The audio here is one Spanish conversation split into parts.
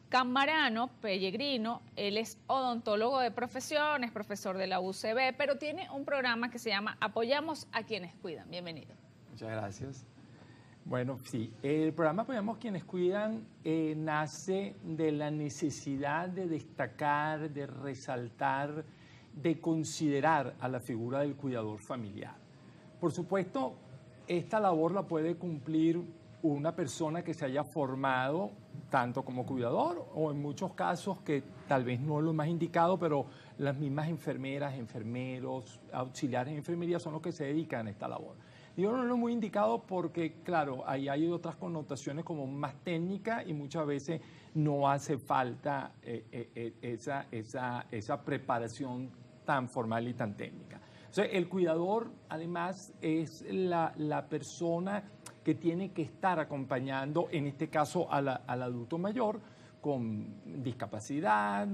Camarano Pellegrino. Él es odontólogo de profesión, es profesor de la UCB, pero tiene un programa que se llama Apoyamos a quienes cuidan. Bienvenido. Muchas gracias. Bueno, sí, el programa Apoyamos a quienes cuidan nace de la necesidad de destacar, de resaltar, de considerar a la figura del cuidador familiar. Por supuesto, esta labor la puede cumplir una persona que se haya formado tanto como cuidador o en muchos casos que tal vez no es lo más indicado, pero las mismas enfermeras, enfermeros, auxiliares de enfermería son los que se dedican a esta labor. Digo, no es lo muy indicado porque, claro, ahí hay otras connotaciones como más técnicas y muchas veces no hace falta esa preparación tan formal y tan técnica. O sea, el cuidador, además, es la persona que tiene que estar acompañando, en este caso, al adulto mayor con discapacidad,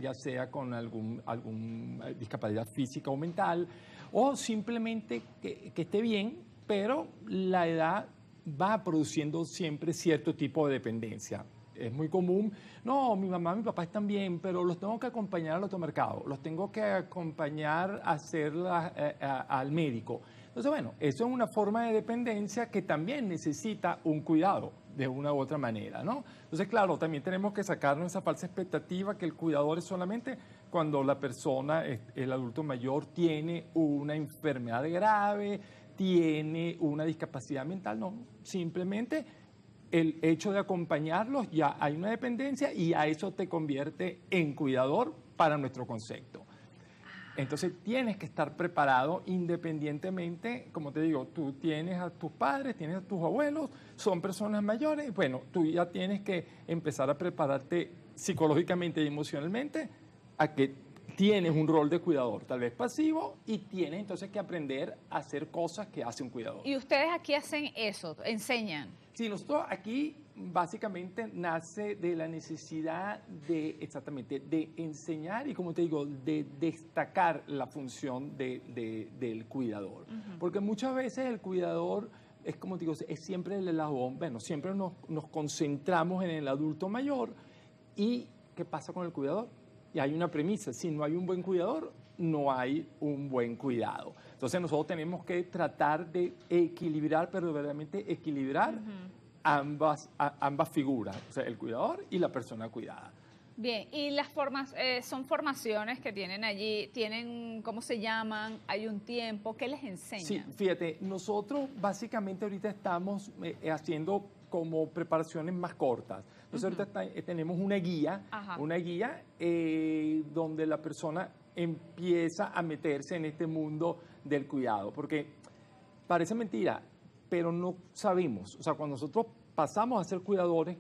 ya sea con algún discapacidad física o mental, o simplemente que esté bien, pero la edad va produciendo siempre cierto tipo de dependencia. Es muy común, no, mi mamá, mi papá están bien, pero los tengo que acompañar al automercado, los tengo que acompañar a al médico. Entonces, bueno, eso es una forma de dependencia que también necesita un cuidado de una u otra manera, ¿no? Entonces, claro, también tenemos que sacarnos esa falsa expectativa que el cuidador es solamente cuando la persona, el adulto mayor, tiene una enfermedad grave, tiene una discapacidad mental, no, simplemente el hecho de acompañarlos ya hay una dependencia y a eso te convierte en cuidador para nuestro concepto. Entonces tienes que estar preparado independientemente, como te digo, tú tienes a tus padres, tienes a tus abuelos, son personas mayores, bueno, tú ya tienes que empezar a prepararte psicológicamente y emocionalmente a que tienes un rol de cuidador, tal vez pasivo, y tienes entonces que aprender a hacer cosas que hace un cuidador. ¿Y ustedes aquí hacen eso? ¿Enseñan? Sí, nosotros aquí básicamente nace de la necesidad de, exactamente, de enseñar y, como te digo, de destacar la función del cuidador. Porque muchas veces el cuidador es, como te digo, es siempre el eslabón, bueno, siempre nos concentramos en el adulto mayor y ¿qué pasa con el cuidador? Y hay una premisa, si no hay un buen cuidador, no hay un buen cuidado. Entonces nosotros tenemos que tratar de equilibrar, pero verdaderamente equilibrar ambas figuras, o sea, el cuidador y la persona cuidada. Bien, y las formas, son formaciones que tienen allí, tienen, ¿cómo se llaman? Hay un tiempo, ¿qué les enseñan? Sí, fíjate, nosotros básicamente ahorita estamos haciendo como preparaciones más cortas. Entonces ahorita tenemos una guía donde la persona empieza a meterse en este mundo del cuidado, porque parece mentira, pero no sabemos. O sea, cuando nosotros pasamos a ser cuidadores,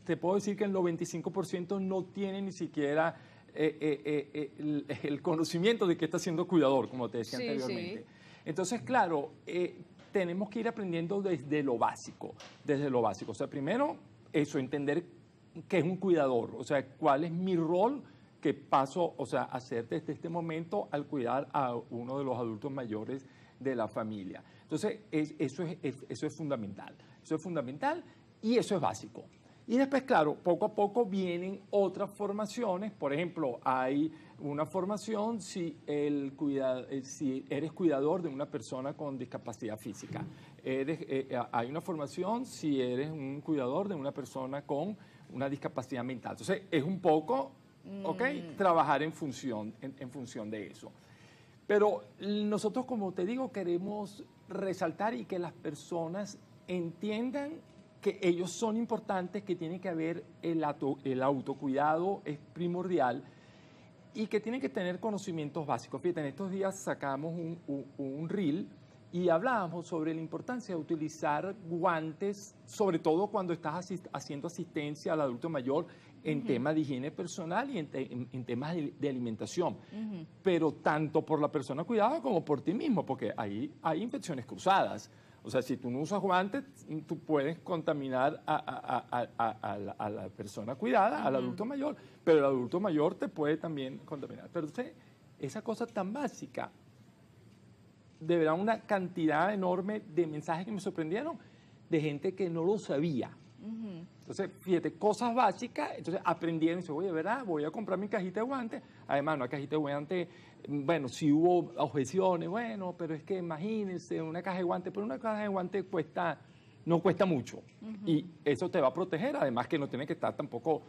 te puedo decir que el 95% no tiene ni siquiera el conocimiento de que está siendo cuidador, como te decía anteriormente. Sí. Entonces, claro, tenemos que ir aprendiendo desde lo básico, O sea, primero, eso, entender qué es un cuidador, o sea, cuál es mi rol que paso, o sea, a hacer desde este momento al cuidar a uno de los adultos mayores de la familia. Entonces, eso es fundamental. Eso es fundamental y eso es básico. Y después, claro, poco a poco vienen otras formaciones. Por ejemplo, hay una formación si eres cuidador de una persona con discapacidad física. Hay una formación si eres un cuidador de una persona con una discapacidad mental. Entonces, es un poco, trabajar en función de eso. Pero nosotros, como te digo, queremos resaltar y que las personas entiendan que ellos son importantes, que tiene que haber el autocuidado es primordial y que tienen que tener conocimientos básicos. Fíjate, en estos días sacamos un reel y hablábamos sobre la importancia de utilizar guantes, sobre todo cuando estás haciendo asistencia al adulto mayor en temas de higiene personal y en temas de alimentación. Pero tanto por la persona cuidada como por ti mismo, porque ahí hay infecciones cruzadas. O sea, si tú no usas guantes, tú puedes contaminar a la persona cuidada, al adulto mayor, pero el adulto mayor te puede también contaminar. Pero esa cosa tan básica, de verdad, una cantidad enorme de mensajes que me sorprendieron de gente que no lo sabía. Entonces, fíjate, cosas básicas, entonces aprendieron y dice, oye, ¿verdad? Voy a comprar mi cajita de guantes. Además, una cajita de guantes, bueno, si hubo objeciones, bueno, pero es que imagínense una caja de guantes, pero una caja de guantes no cuesta mucho. Y eso te va a proteger, además que no tienes que estar tampoco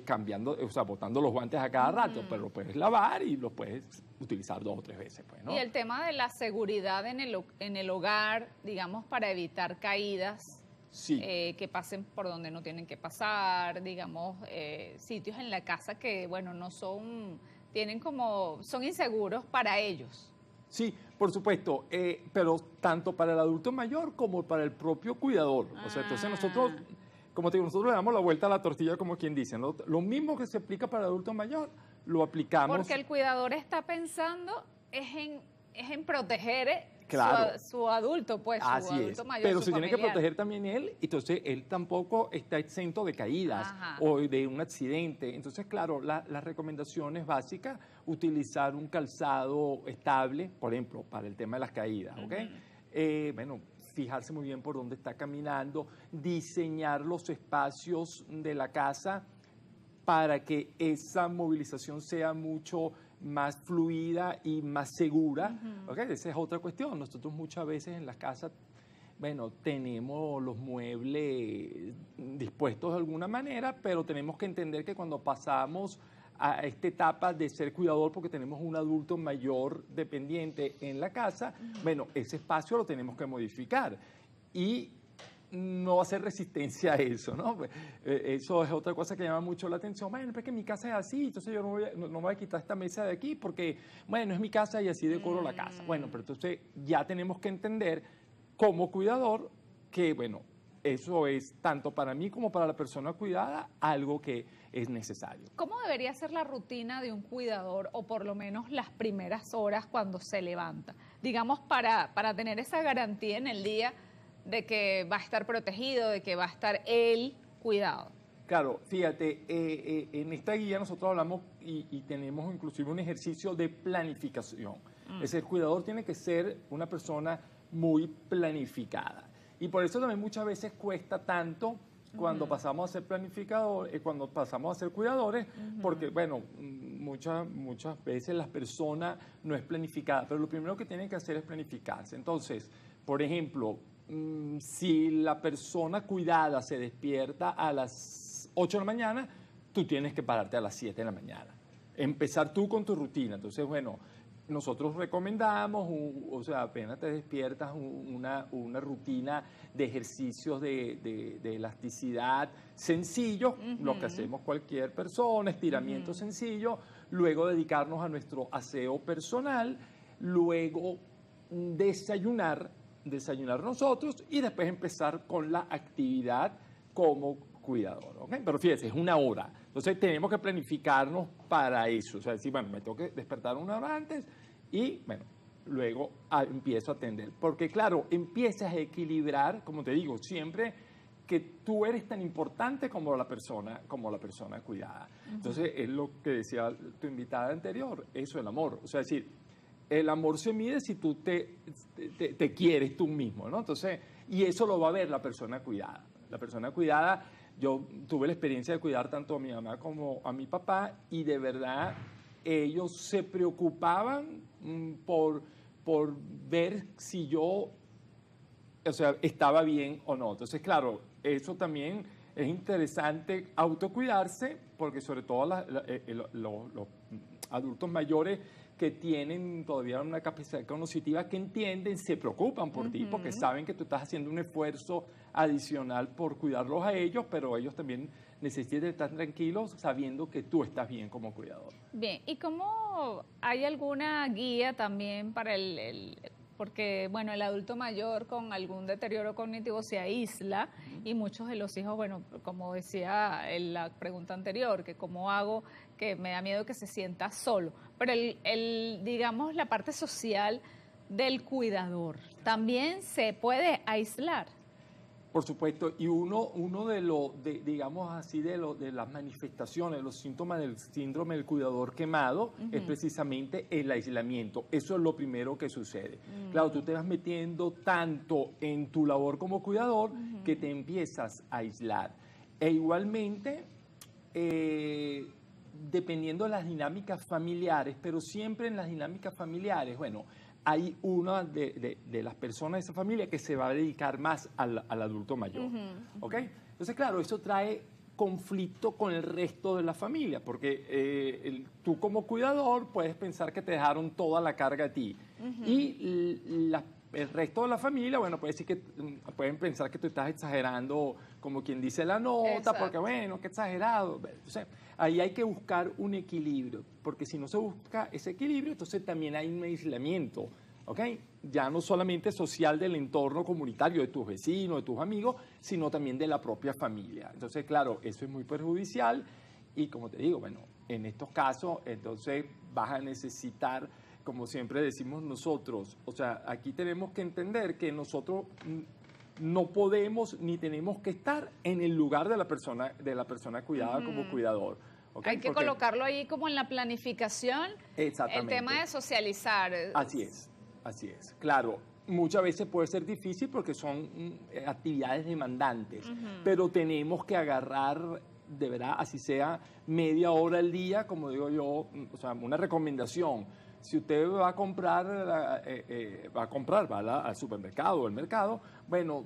cambiando, o sea, botando los guantes a cada rato, pero los puedes lavar y los puedes utilizar 2 o 3 veces, pues, ¿no? Y el tema de la seguridad en el hogar, digamos, para evitar caídas. Sí. Que pasen por donde no tienen que pasar, digamos, sitios en la casa que, bueno, no son, son inseguros para ellos. Sí, por supuesto, pero tanto para el adulto mayor como para el propio cuidador. O sea, entonces nosotros, como te digo, nosotros le damos la vuelta a la tortilla, como quien dice, ¿no? Lo mismo que se aplica para el adulto mayor, lo aplicamos. Porque el cuidador está pensando es en proteger claro. su adulto, pues, así su adulto es. mayor, pero su se familiar. tiene que proteger también él, entonces él tampoco está exento de caídas o de un accidente. Entonces, claro, las recomendaciones básicas, utilizar un calzado estable, por ejemplo, para el tema de las caídas, ¿ok? Bueno, fijarse muy bien por dónde está caminando, diseñar los espacios de la casa para que esa movilización sea mucho más fluida y más segura. ¿Okay? Esa es otra cuestión. Nosotros muchas veces en las casas, bueno, tenemos los muebles dispuestos de alguna manera, pero tenemos que entender que cuando pasamos a esta etapa de ser cuidador, porque tenemos un adulto mayor dependiente en la casa, bueno, ese espacio lo tenemos que modificar. Y no hacer resistencia a eso, ¿no? Eso es otra cosa que llama mucho la atención. Bueno, es que mi casa es así, entonces yo no me voy a quitar esta mesa de aquí porque, bueno, es mi casa y así decoro la casa. Bueno, pero entonces ya tenemos que entender como cuidador que, bueno, eso es tanto para mí como para la persona cuidada algo que es necesario. ¿Cómo debería ser la rutina de un cuidador o por lo menos las primeras horas cuando se levanta? Digamos, para tener esa garantía en el día de que va a estar protegido, de que va a estar él cuidado. Claro, fíjate, en esta guía nosotros hablamos y tenemos inclusive un ejercicio de planificación. Es decir, el cuidador tiene que ser una persona muy planificada. Y por eso también muchas veces cuesta tanto cuando pasamos a ser planificadores, cuando pasamos a ser cuidadores, porque, bueno, muchas veces la persona no es planificada, pero lo primero que tiene que hacer es planificarse. Entonces, por ejemplo, si la persona cuidada se despierta a las 8 de la mañana, tú tienes que pararte a las 7 de la mañana. Empezar tú con tu rutina. Entonces, bueno, nosotros recomendamos, o sea, apenas te despiertas, una rutina de ejercicios de elasticidad sencillo, lo que hacemos cualquier persona, estiramiento sencillo, luego dedicarnos a nuestro aseo personal, luego desayunar nosotros y después empezar con la actividad como cuidador, ¿ok? Pero fíjese, es 1 hora. Entonces tenemos que planificarnos para eso. O sea, decir, bueno, me tengo que despertar 1 hora antes y, bueno, luego empiezo a atender. Porque, claro, empiezas a equilibrar, como te digo, siempre que tú eres tan importante como la persona cuidada. Entonces, es lo que decía tu invitada anterior, eso, el amor. O sea, es decir, el amor se mide si tú te quieres tú mismo, ¿no? Entonces, y eso lo va a ver la persona cuidada. La persona cuidada, yo tuve la experiencia de cuidar tanto a mi mamá como a mi papá y de verdad ellos se preocupaban por ver si yo, o sea, estaba bien o no. Entonces, claro, eso también es interesante autocuidarse porque sobre todo los adultos mayores que tienen todavía una capacidad cognitiva que entienden, se preocupan por ti porque saben que tú estás haciendo un esfuerzo adicional por cuidarlos a ellos, pero ellos también necesitan estar tranquilos sabiendo que tú estás bien como cuidador. Bien, ¿y cómo hay alguna guía también para porque, bueno, el adulto mayor con algún deterioro cognitivo se aísla y muchos de los hijos, bueno, como decía en la pregunta anterior, que cómo hago, que me da miedo que se sienta solo. Pero digamos, la parte social del cuidador también se puede aislar. Por supuesto, y uno digamos así, de las manifestaciones, los síntomas del síndrome del cuidador quemado es precisamente el aislamiento. Eso es lo primero que sucede. Claro, tú te vas metiendo tanto en tu labor como cuidador que te empiezas a aislar. E igualmente, dependiendo de las dinámicas familiares, pero siempre en las dinámicas familiares, bueno, hay una de las personas de esa familia que se va a dedicar más al adulto mayor, ¿ok? Entonces, claro, eso trae conflicto con el resto de la familia, porque tú como cuidador puedes pensar que te dejaron toda la carga a ti, y el resto de la familia, bueno, pueden pensar que tú estás exagerando, como quien dice la nota, Exacto. porque bueno, qué exagerado. Entonces, ahí hay que buscar un equilibrio, porque si no se busca ese equilibrio, entonces también hay un aislamiento, ¿ok? Ya no solamente social del entorno comunitario, de tus vecinos, de tus amigos, sino también de la propia familia. Entonces, claro, eso es muy perjudicial y como te digo, bueno, en estos casos, entonces vas a necesitar, como siempre decimos nosotros, o sea, aquí tenemos que entender que nosotros no podemos ni tenemos que estar en el lugar de la persona cuidada como cuidador. ¿Okay? Hay que colocarlo ahí como en la planificación. Exactamente. El tema de socializar. Así es. Claro, muchas veces puede ser difícil porque son actividades demandantes, pero tenemos que agarrar, de verdad, así sea media hora al día, como digo yo, o sea, una recomendación. Si usted va a comprar, va al supermercado o al mercado, bueno,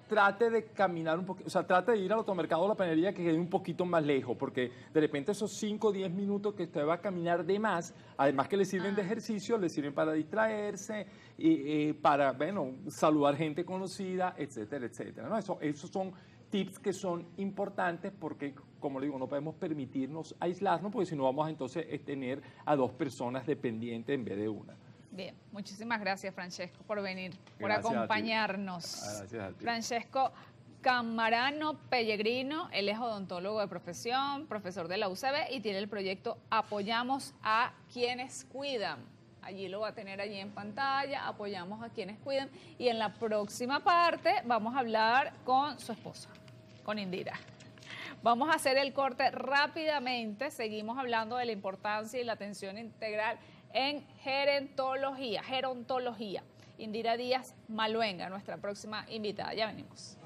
trate de caminar un poquito, o sea, trate de ir al automercado o la panadería que quede un poquito más lejos, porque de repente esos 5 o 10 minutos que usted va a caminar de más, además que le sirven de ejercicio, le sirven para distraerse, y para, bueno, saludar gente conocida, etcétera, etcétera, ¿no? Esos son tips que son importantes porque, como le digo, no podemos permitirnos aislarnos, porque si no vamos a entonces tener a 2 personas dependientes en vez de una. Bien, muchísimas gracias, Francesco, por venir, por Gracias acompañarnos. Gracias a ti. Francesco Camarano Pellegrino, él es odontólogo de profesión, profesor de la UCB y tiene el proyecto Apoyamos a Quienes Cuidan. Allí lo va a tener allí en pantalla, apoyamos a quienes cuidan. Y en la próxima parte vamos a hablar con su esposa, con Indira. Vamos a hacer el corte rápidamente. Seguimos hablando de la importancia y la atención integral en gerontología. Indira Díaz Maluenga, nuestra próxima invitada. Ya venimos.